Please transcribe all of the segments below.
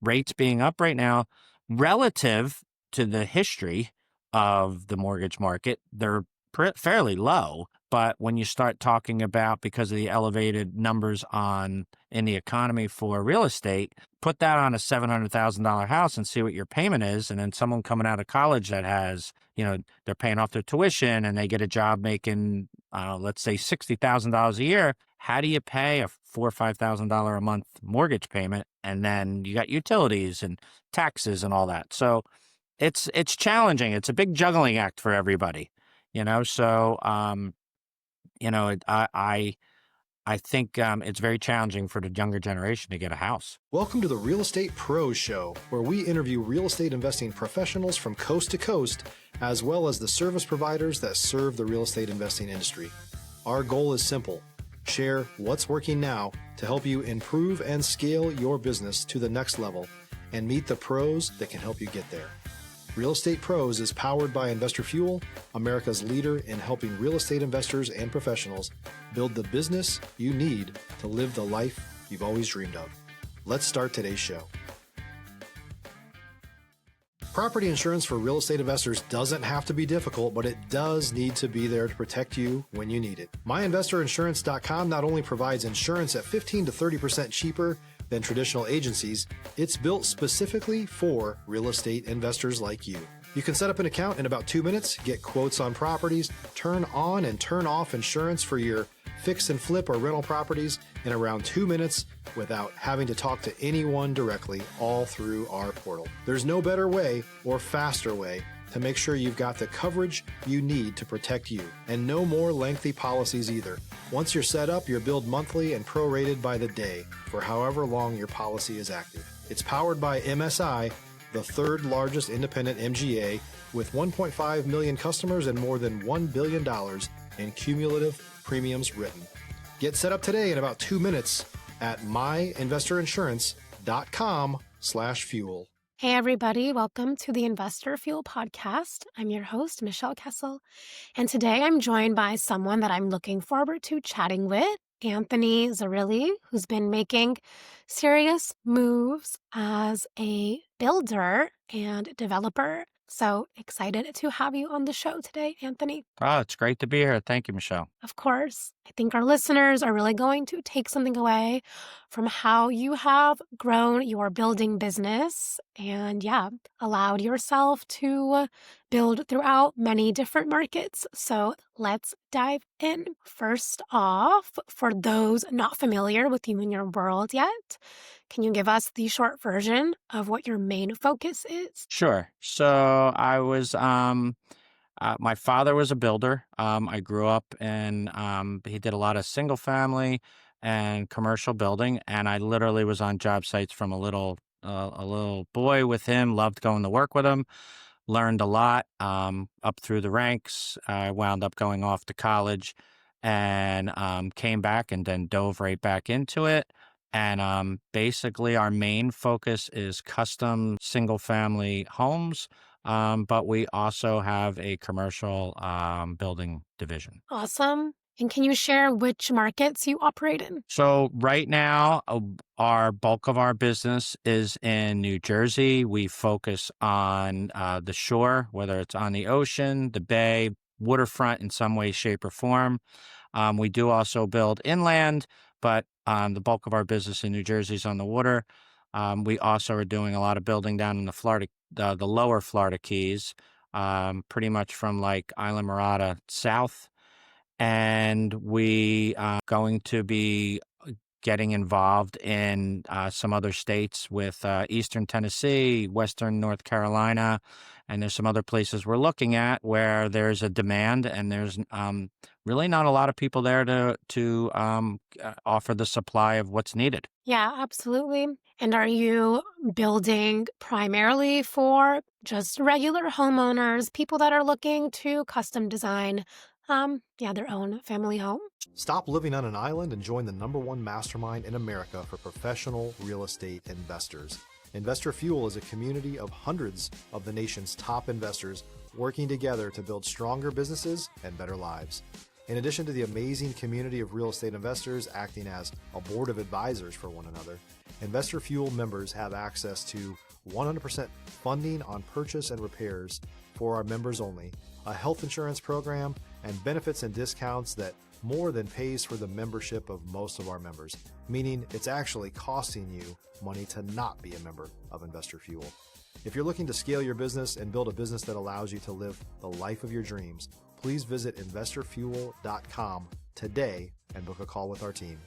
rates being up right now relative to the history of the mortgage market, they're fairly low. But when you start talking about, because of the elevated numbers in the economy for real estate, put that on a $700,000 house and see what your payment is. And then someone coming out of college that has, they're paying off their tuition and they get a job making, let's say $60,000 a year. How do you pay a $4,000 or $5,000 a month mortgage payment? And then you got utilities and taxes and all that. So it's challenging. It's a big juggling act for everybody, So, I think it's very challenging for the younger generation to get a house. Welcome to the Real Estate Pros Show, where we interview real estate investing professionals from coast to coast, as well as the service providers that serve the real estate investing industry. Our goal is simple: share what's working now to help you improve and scale your business to the next level and meet the pros that can help you get there. Real Estate Pros is powered by Investor Fuel, America's leader in helping real estate investors and professionals build the business you need to live the life you've always dreamed of. Let's start today's show. Property insurance for real estate investors doesn't have to be difficult, but it does need to be there to protect you when you need it. MyInvestorInsurance.com not only provides insurance at 15 to 30% cheaper than traditional agencies, it's built specifically for real estate investors like you. You can set up an account in about 2 minutes, get quotes on properties, turn on and turn off insurance for your fix and flip or rental properties in around 2 minutes without having to talk to anyone directly, all through our portal. There's no better way or faster way to make sure you've got the coverage you need to protect you, and no more lengthy policies either. Once you're set up, you're billed monthly and prorated by the day for however long your policy is active. It's powered by MSI, the third largest independent MGA, with 1.5 million customers and more than $1 billion in cumulative premiums written. Get set up today in about 2 minutes at myinvestorinsurance.com/fuel. Hey everybody, welcome to the Investor Fuel podcast. I'm your host, Michelle Kesil, and today I'm joined by someone that I'm looking forward to chatting with, Anthony Zarrilli, who's been making serious moves as a builder and developer. So excited to have you on the show today, Anthony. Oh, it's great to be here. Thank you, Michelle. Of course. I think our listeners are really going to take something away from how you have grown your building business and, allowed yourself to build throughout many different markets. So let's dive in. First off, for those not familiar with you and your world yet, can you give us the short version of what your main focus is? Sure. So I was, my father was a builder. I grew up and he did a lot of single family and commercial building. And I literally was on job sites from a little boy with him, loved going to work with him, learned a lot up through the ranks. I wound up going off to college and came back and then dove right back into it. And basically our main focus is custom single family homes. But we also have a commercial building division. Awesome. And can you share which markets you operate in? So right now, our bulk of our business is in New Jersey. We focus on the shore, whether it's on the ocean, the bay, waterfront in some way, shape, or form. We do also build inland, but the bulk of our business in New Jersey is on the water. We also are doing a lot of building down in the lower Florida Keys, pretty much from like Isla Mirada south. And we are going to be getting involved in some other states with Eastern Tennessee, Western North Carolina, and there's some other places we're looking at where there's a demand and there's really not a lot of people there to offer the supply of what's needed. Yeah, absolutely. And are you building primarily for just regular homeowners, people that are looking to custom design their own family home? Stop living on an island and join the #1 mastermind in America for professional real estate investors. Investor Fuel is a community of hundreds of the nation's top investors working together to build stronger businesses and better lives. In addition to the amazing community of real estate investors acting as a board of advisors for one another, Investor Fuel members have access to 100% funding on purchase and repairs for our members only, a health insurance program, and benefits and discounts that more than pays for the membership of most of our members, meaning it's actually costing you money to not be a member of Investor Fuel. If you're looking to scale your business and build a business that allows you to live the life of your dreams, please visit investorfuel.com today and book a call with our team.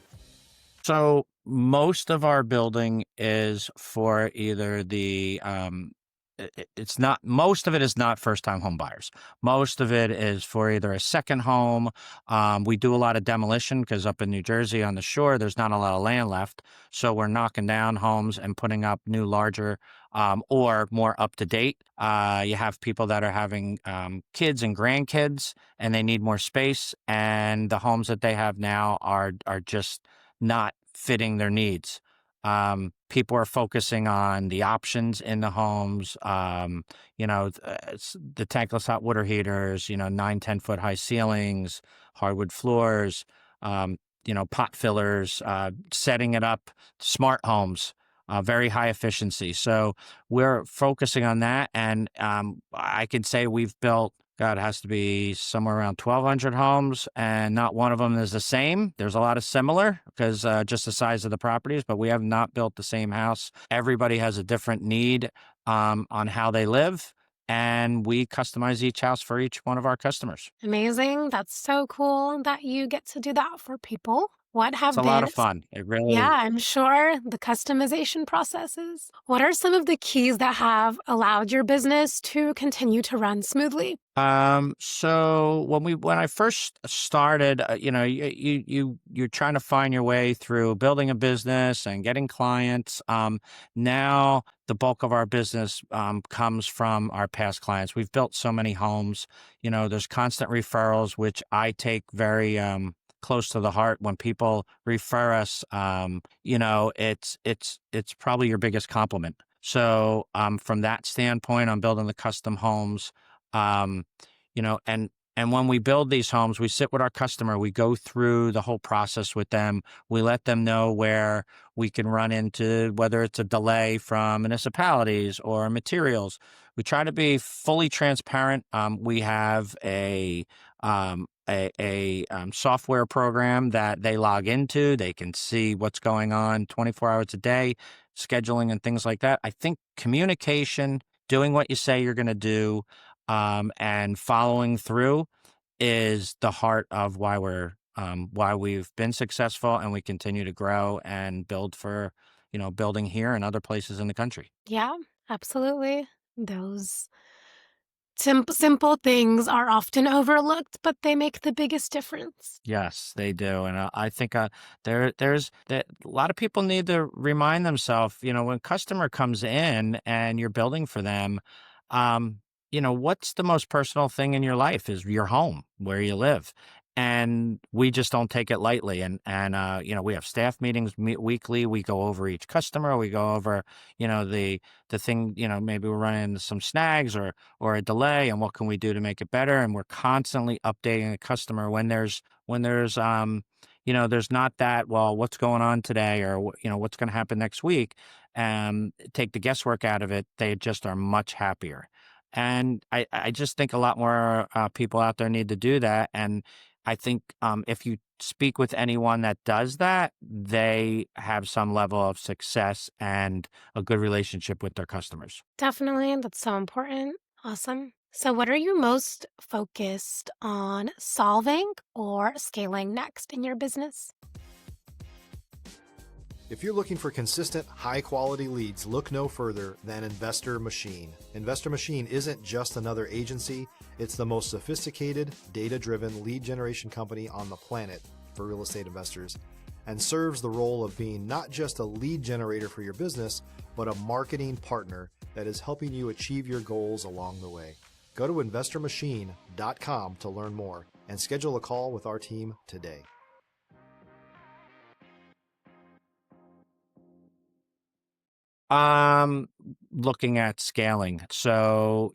So most of our building is for either it's not, most of it is not first-time home buyers. Most of it is for either a second home. We do a lot of demolition because up in New Jersey on the shore, there's not a lot of land left. So we're knocking down homes and putting up new, larger, or more up-to-date. You have people that are having kids and grandkids, and they need more space. And the homes that they have now are just not fitting their needs. People are focusing on the options in the homes, the tankless hot water heaters, 9, 10-foot high ceilings, hardwood floors, pot fillers, setting it up, smart homes, very high efficiency. So we're focusing on that. And I can say we've built, God, it has to be somewhere around 1,200 homes, and not one of them is the same. There's a lot of similar because just the size of the properties, but we have not built the same house. Everybody has a different need on how they live, and we customize each house for each one of our customers. Amazing. That's so cool that you get to do that for people. What have It's a been lot of fun. It really Yeah, is. I'm sure the customization processes. What are some of the keys that have allowed your business to continue to run smoothly? So when I first started, you're trying to find your way through building a business and getting clients. Now the bulk of our business comes from our past clients. We've built so many homes. There's constant referrals, which I take very close to the heart. When people refer us, it's probably your biggest compliment. So from that standpoint, I'm building the custom homes. Um, and when we build these homes, we sit with our customer, we go through the whole process with them. We let them know where we can run into, whether it's a delay from municipalities or materials. We try to be fully transparent. We have a software program that they log into. They can see what's going on 24 hours a day, scheduling and things like that. I think communication, doing what you say you're going to do, and following through is the heart of why we've been successful, and we continue to grow and build for, building here and other places in the country. Yeah, absolutely. Those simple things are often overlooked, but they make the biggest difference. Yes, they do, and I think a lot of people need to remind themselves, when a customer comes in and you're building for them, what's the most personal thing in your life is your home, where you live. And we just don't take it lightly. And we have staff meetings weekly. We go over each customer. We go over, the thing, maybe we're running into some snags or a delay, and what can we do to make it better? And we're constantly updating the customer when there's there's not that, well, what's going on today, or, what's going to happen next week. Take the guesswork out of it. They just are much happier. And I just think a lot more people out there need to do that. And I think if you speak with anyone that does that, they have some level of success and a good relationship with their customers. Definitely. That's so important. Awesome. So, what are you most focused on solving or scaling next in your business? If you're looking for consistent, high-quality leads, look no further than Investor Machine. Investor Machine isn't just another agency, it's the most sophisticated, data-driven lead generation company on the planet for real estate investors, and serves the role of being not just a lead generator for your business, but a marketing partner that is helping you achieve your goals along the way. Go to investormachine.com to learn more and schedule a call with our team today. Looking at scaling. So,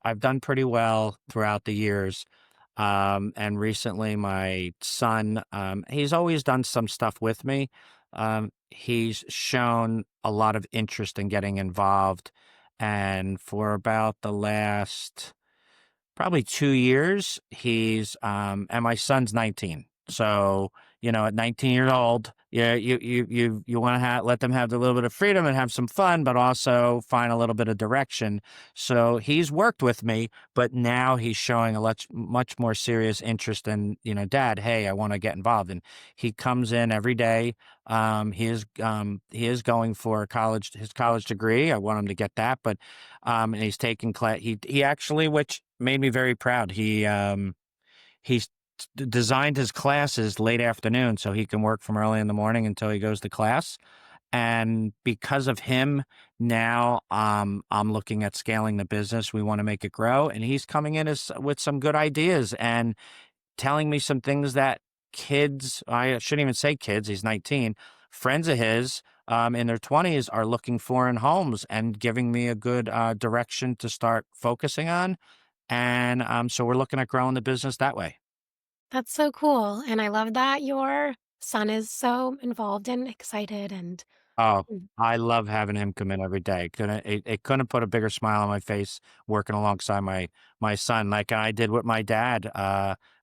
I've done pretty well throughout the years. And recently, my son, he's always done some stuff with me. He's shown a lot of interest in getting involved. And for about the last probably 2 years, and my son's 19. So, at 19 years old, yeah, you want to let them have a little bit of freedom and have some fun, but also find a little bit of direction. So he's worked with me, but now he's showing a much more serious interest in, Dad, hey, I want to get involved. And he comes in every day. He is going for his college degree. I want him to get that, but and he's taking class. He actually, which made me very proud. He's designed his classes late afternoon so he can work from early in the morning until he goes to class. And because of him, now I'm looking at scaling the business. We want to make it grow, and he's coming in with some good ideas and telling me some things that kids, I shouldn't even say kids, he's 19, friends of his in their 20s are looking for in homes, and giving me a good direction to start focusing on. And so we're looking at growing the business that way. That's so cool. And I love that your son is so involved and excited and Oh, mm, I love having him come in every day. It couldn't put a bigger smile on my face working alongside my son, like I did with my dad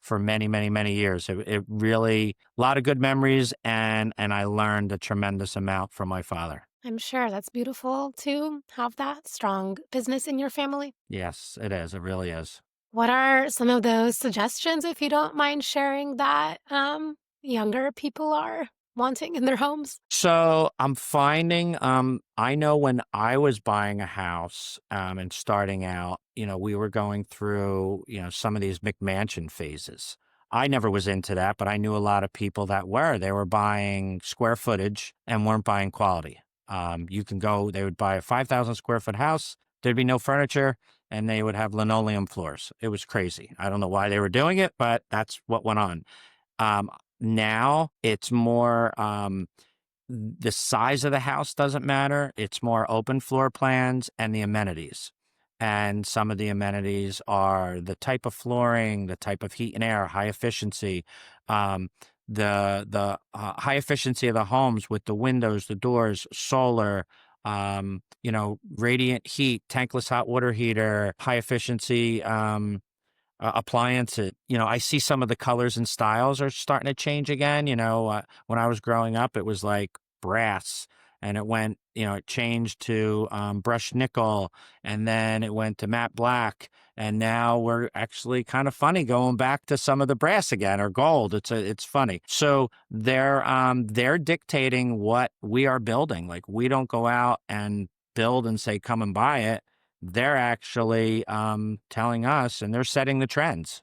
for many, many, many years. It really a lot of good memories, and I learned a tremendous amount from my father. I'm sure that's beautiful to have that strong business in your family. Yes, it is. It really is. What are some of those suggestions, if you don't mind sharing, that younger people are wanting in their homes? So I'm finding, I know when I was buying a house and starting out, we were going through, some of these McMansion phases. I never was into that, but I knew a lot of people that were. They were buying square footage and weren't buying quality. They would buy a 5,000 square foot house, there'd be no furniture, and they would have linoleum floors. It was crazy. I don't know why they were doing it, but that's what went on. Um, Now it's more, the size of the house doesn't matter. It's more open floor plans and the amenities. And some of the amenities are the type of flooring, the type of heat and air, high efficiency, um, the high efficiency of the homes with the windows, the doors, solar, radiant heat, tankless hot water heater, high efficiency, appliances. I see some of the colors and styles are starting to change again. When I was growing up, it was like brass, and it changed to brushed nickel, and then it went to matte black, and now we're actually kind of funny going back to some of the brass again, or gold. It's funny. So they're dictating what we are building. Like, we don't go out and build and say, come and buy it. They're actually telling us, and they're setting the trends.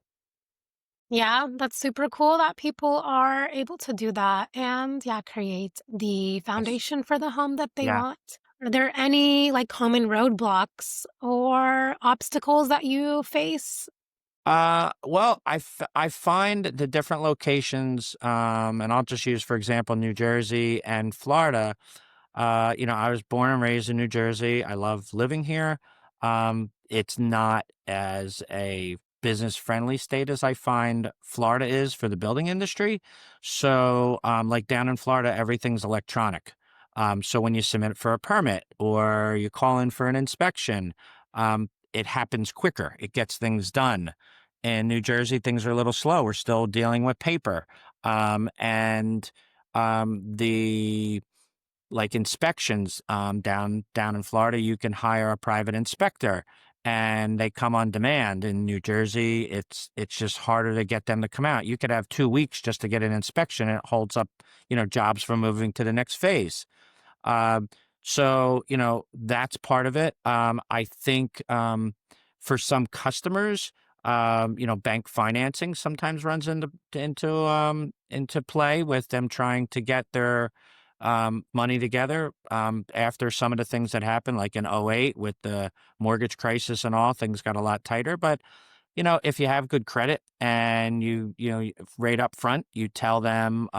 Yeah, that's super cool that people are able to do that and, yeah, create the Yes. foundation for the home that they Yeah. want. Are there any like common roadblocks or obstacles that you face? Well, I find the different locations, and I'll just use, for example, New Jersey and Florida. I was born and raised in New Jersey. I love living here. It's not as a business friendly state as I find Florida is for the building industry. So, like down in Florida, everything's electronic. So when you submit for a permit or you call in for an inspection, it happens quicker. It gets things done. In New Jersey, things are a little slow. We're still dealing with paper. And the like inspections down in Florida, you can hire a private inspector and they come on demand. In New Jersey, it's just harder to get them to come out. You could have 2 weeks just to get an inspection, and it holds up, jobs from moving to the next phase. Um, so, that's part of it. I think for some customers, bank financing sometimes runs into play with them trying to get their money together after some of the things that happened, like in '08 with the mortgage crisis and all. Things got a lot tighter. But if you have good credit and right up front, you tell them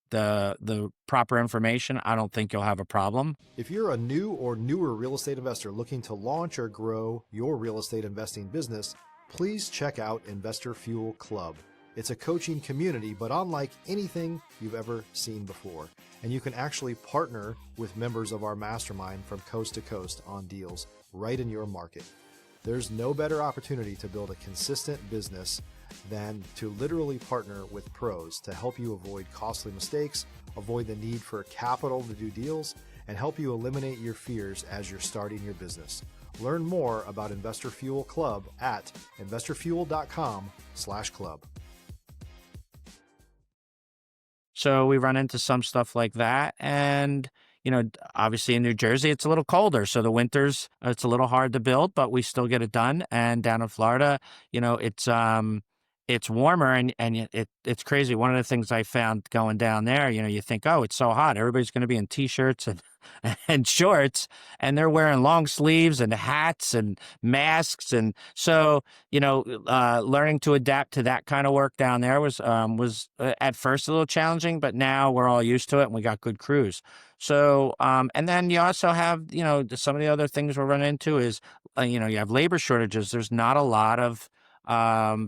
the proper information, I don't think you'll have a problem. If you're a new or newer real estate investor looking to launch or grow your real estate investing business, please check out Investor Fuel Club. It's a coaching community, but unlike anything you've ever seen before. And you can actually partner with members of our mastermind from coast to coast on deals right in your market. There's no better opportunity to build a consistent business than to literally partner with pros to help you avoid costly mistakes, avoid the need for capital to do deals, and help you eliminate your fears as you're starting your business. Learn more about Investor Fuel Club at investorfuel.com/club. So we run into some stuff like that. And, obviously in New Jersey, it's a little colder. So the winters, it's a little hard to build, but we still get it done. And down in Florida, it's warmer and it's crazy. One of the things I found going down there, you think, oh, it's so hot. Everybody's going to be in t-shirts and, and shorts, and they're wearing long sleeves and hats and masks. And so, learning to adapt to that kind of work down there was at first a little challenging, but now we're all used to it and we got good crews. So, and then you also have, some of the other things we're running into is, you have labor shortages. There's not a lot of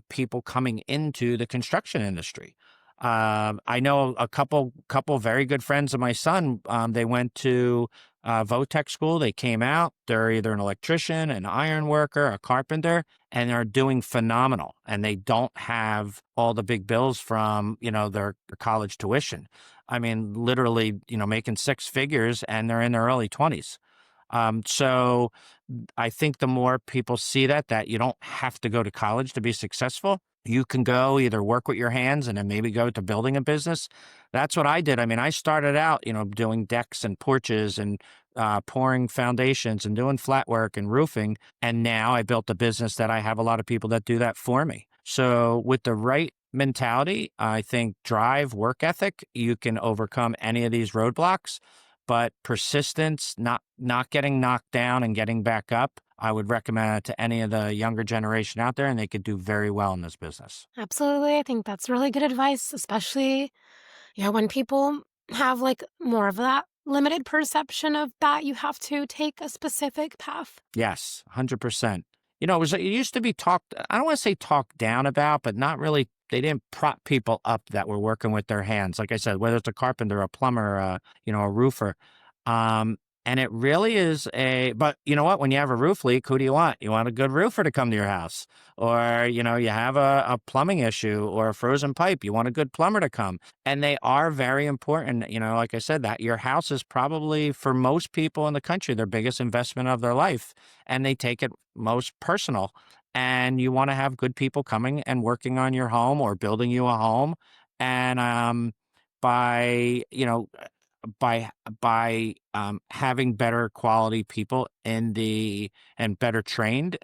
people coming into the construction industry. I know a couple very good friends of my son. They went to Votech school. They came out. They're either an electrician, an iron worker, a carpenter, and they're doing phenomenal. And they don't have all the big bills from, their college tuition. I mean, literally, making six figures, and they're in their early 20s. So I think the more people see that you don't have to go to college to be successful, you can go either work with your hands and then maybe go to building a business. That's what I did. I mean, I started out, doing decks and porches and pouring foundations and doing flat work and roofing. And now I built a business that I have a lot of people that do that for me. So with the right mentality, I think drive, work ethic, you can overcome any of these roadblocks. But persistence, not getting knocked down and getting back up, I would recommend it to any of the younger generation out there, and they could do very well in this business. Absolutely. I think that's really good advice, especially, when people have more of that limited perception of that you have to take a specific path. Yes, 100%. It used to be talked, I don't want to say talked down about, but not really. They didn't prop people up that were working with their hands. Like I said, whether it's a carpenter, a plumber, a roofer. And it really is but you know what? When you have a roof leak, who do you want? You want a good roofer to come to your house. Or, you have a plumbing issue or a frozen pipe. You want a good plumber to come. And they are very important. Like I said, that your house is probably, for most people in the country, their biggest investment of their life. And they take it most personal. And you want to have good people coming and working on your home or building you a home. And by having better quality people and better trained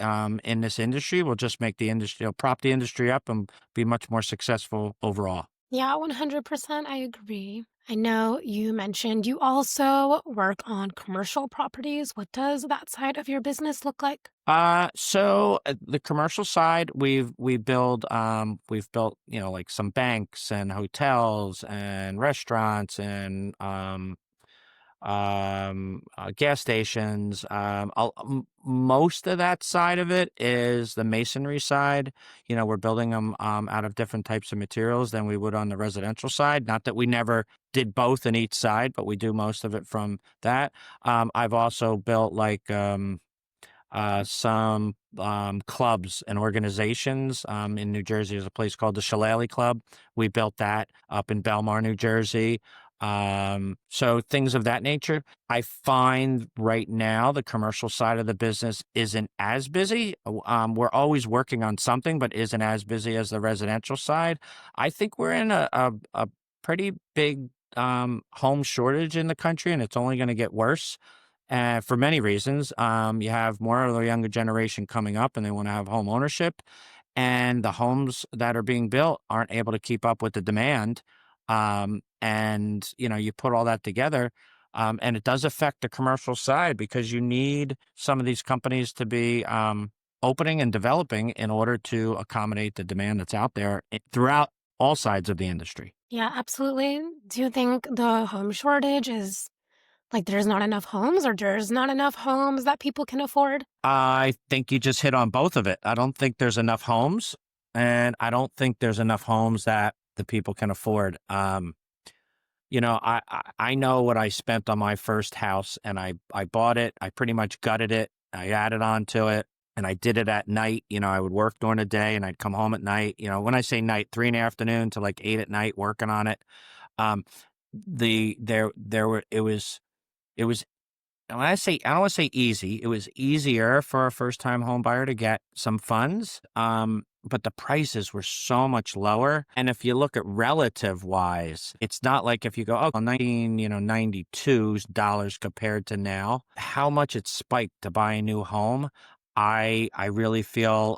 in this industry will just make the industry, prop the industry up and be much more successful overall. Yeah, 100%. I agree. I know you mentioned you also work on commercial properties. What does that side of your business look like? So the commercial side, we've built, like some banks and hotels and restaurants and gas stations. Most of that side of it is the masonry side. We're building them out of different types of materials than we would on the residential side. Not that we never did both in each side, but we do most of it from that. I've also built some clubs and organizations. In New Jersey, there's a place called the Shillelagh Club. We built that up in Belmar, New Jersey. So things of that nature. I find right now the commercial side of the business isn't as busy. We're always working on something, but isn't as busy as the residential side. I think we're in a pretty big home shortage in the country, and it's only going to get worse. For many reasons. You have more of the younger generation coming up and they want to have home ownership, and the homes that are being built aren't able to keep up with the demand. And you put all that together, and it does affect the commercial side because you need some of these companies to be opening and developing in order to accommodate the demand that's out there throughout all sides of the industry. Yeah, absolutely. Do you think the home shortage is Like there's not enough homes or there's not enough homes that people can afford? I think you just hit on both of it. I don't think there's enough homes, and I don't think there's enough homes that the people can afford. I know what I spent on my first house, and I bought it. I pretty much gutted it. I added on to it, and I did it at night. I would work during the day, and I'd come home at night. When I say night, 3 in the afternoon to like 8 at night, working on it. Um, there were it was and when I don't want to say easy, it was easier for a first time home buyer to get some funds. But the prices were so much lower. And if you look at relative wise, it's not like if you go, oh, 92 dollars compared to now, how much it spiked to buy a new home. I really feel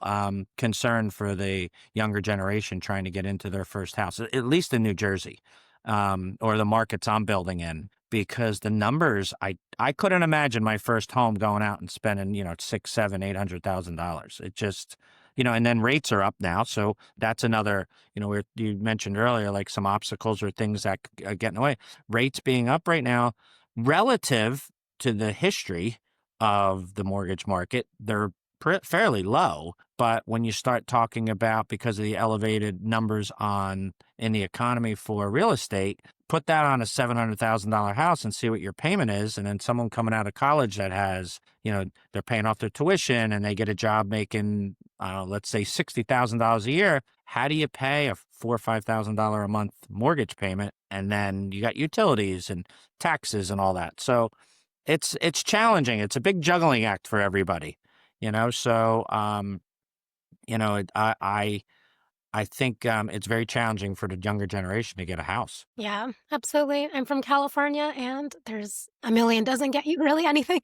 concerned for the younger generation trying to get into their first house, at least in New Jersey, or the markets I'm building in, because the numbers, I couldn't imagine my first home going out and spending, six, seven, $800,000. It just, and then rates are up now. So that's another, where you mentioned earlier, like some obstacles or things that get in the way. Rates being up right now relative to the history of the mortgage market, they're fairly low. But when you start talking about, because of the elevated numbers in the economy for real estate, put that on a $700,000 house and see what your payment is. And then someone coming out of college that has, they're paying off their tuition and they get a job making, let's say $60,000 a year. How do you pay a $4,000 or $5,000 a month mortgage payment? And then you got utilities and taxes and all that. So it's challenging. It's a big juggling act for everybody, So, I think it's very challenging for the younger generation to get a house. Yeah, absolutely. I'm from California and there's a million doesn't get you really anything.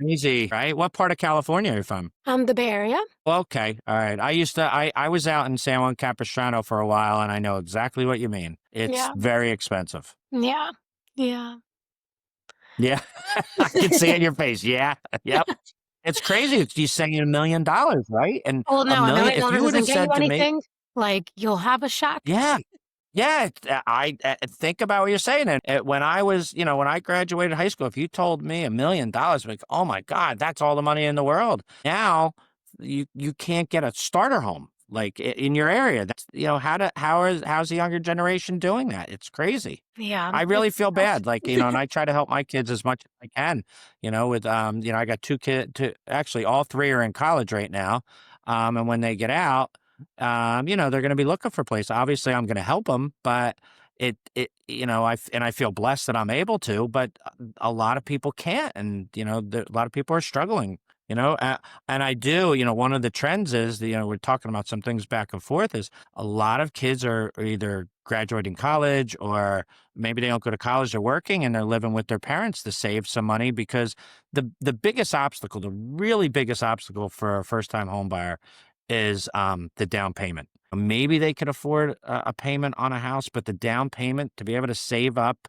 Easy, right? What part of California are you from? The Bay Area. Okay, all right. I was out in San Juan Capistrano for a while, and I know exactly what you mean. It's Yeah. very expensive. Yeah. Yeah. Yeah, I can see it in your face. Yeah, yep. It's crazy. You saying $1 million, right? And Well, a no, a million. million If dollars you would doesn't have get you said to me, anything. Like you'll have a shack. yeah, yeah, I think about what you're saying. And when I was, when I graduated high school, if you told me $1 million, like, oh my God, that's all the money in the world. Now, you can't get a starter home like in your area. That's how's the younger generation doing that? It's crazy. Yeah, I really it's feel tough. bad, like, and I try to help my kids as much as I can, with, I got 2 kids, actually all 3 are in college right now. And when they get out, they're going to be looking for a place. Obviously I'm going to help them, but I feel blessed that I'm able to, but a lot of people can't. And, a lot of people are struggling, and I do, one of the trends is, we're talking about some things back and forth, is a lot of kids are either graduating college, or maybe they don't go to college, they're working and they're living with their parents to save some money, because the biggest obstacle, the really biggest obstacle for a first time home buyer is the down payment. Maybe they could afford a payment on a house, but the down payment to be able to save up,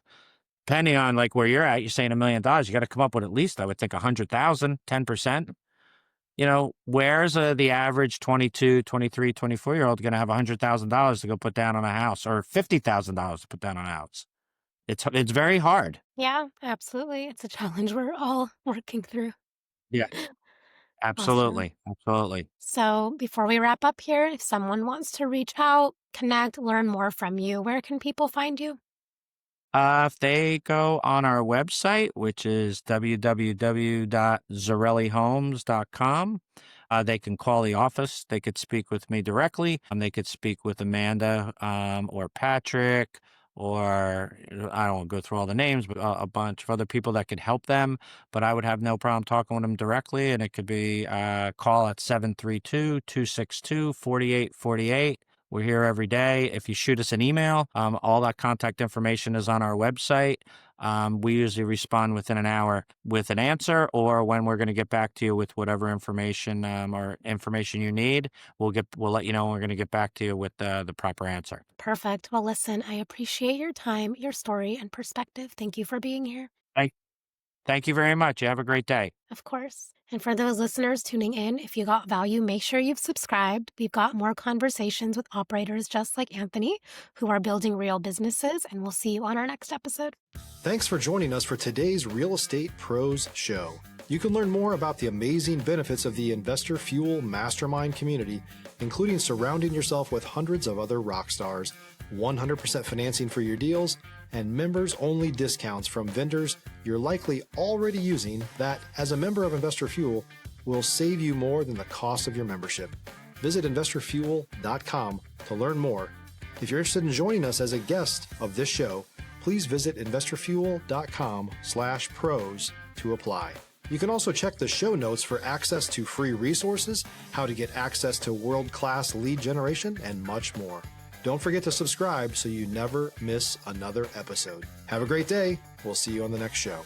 depending on like where you're at, you're saying $1 million, you got to come up with at least, I would think, 100,000, 10%. Where's the average 22, 23, 24-year-old going to have $100,000 to go put down on a house, or $50,000 to put down on a house? It's very hard. Yeah, absolutely. It's a challenge we're all working through. Yeah, Awesome. absolutely. Absolutely. So before we wrap up here, if someone wants to reach out, connect, learn more from you, where can people find you? If they go on our website, which is www.zarellihomes.com, they can call the office. They could speak with me directly. They could speak with Amanda, or Patrick, or I don't go through all the names, but a bunch of other people that could help them. But I would have no problem talking with them directly. And it could be call at 732-262-4848. We're here every day. If you shoot us an email, all that contact information is on our website. We usually respond within an hour with an answer, or when we're going to get back to you with whatever information, or information you need. We'll let you know when we're going to get back to you with the proper answer. Perfect. Well, listen, I appreciate your time, your story, and perspective. Thank you for being here. Thank Thank you very much. You have a great day. Of course. And for those listeners tuning in, if you got value, make sure you've subscribed. We've got more conversations with operators just like Anthony who are building real businesses, and we'll see you on our next episode. Thanks for joining us for today's Real Estate Pros Show. You can learn more about the amazing benefits of the Investor Fuel Mastermind community, including surrounding yourself with hundreds of other rock stars, 100% financing for your deals, and members-only discounts from vendors you're likely already using that, as a member of Investor Fuel, will save you more than the cost of your membership. Visit investorfuel.com to learn more. If you're interested in joining us as a guest of this show, please visit investorfuel.com/pros to apply. You can also check the show notes for access to free resources, how to get access to world-class lead generation, and much more. Don't forget to subscribe so you never miss another episode. Have a great day. We'll see you on the next show.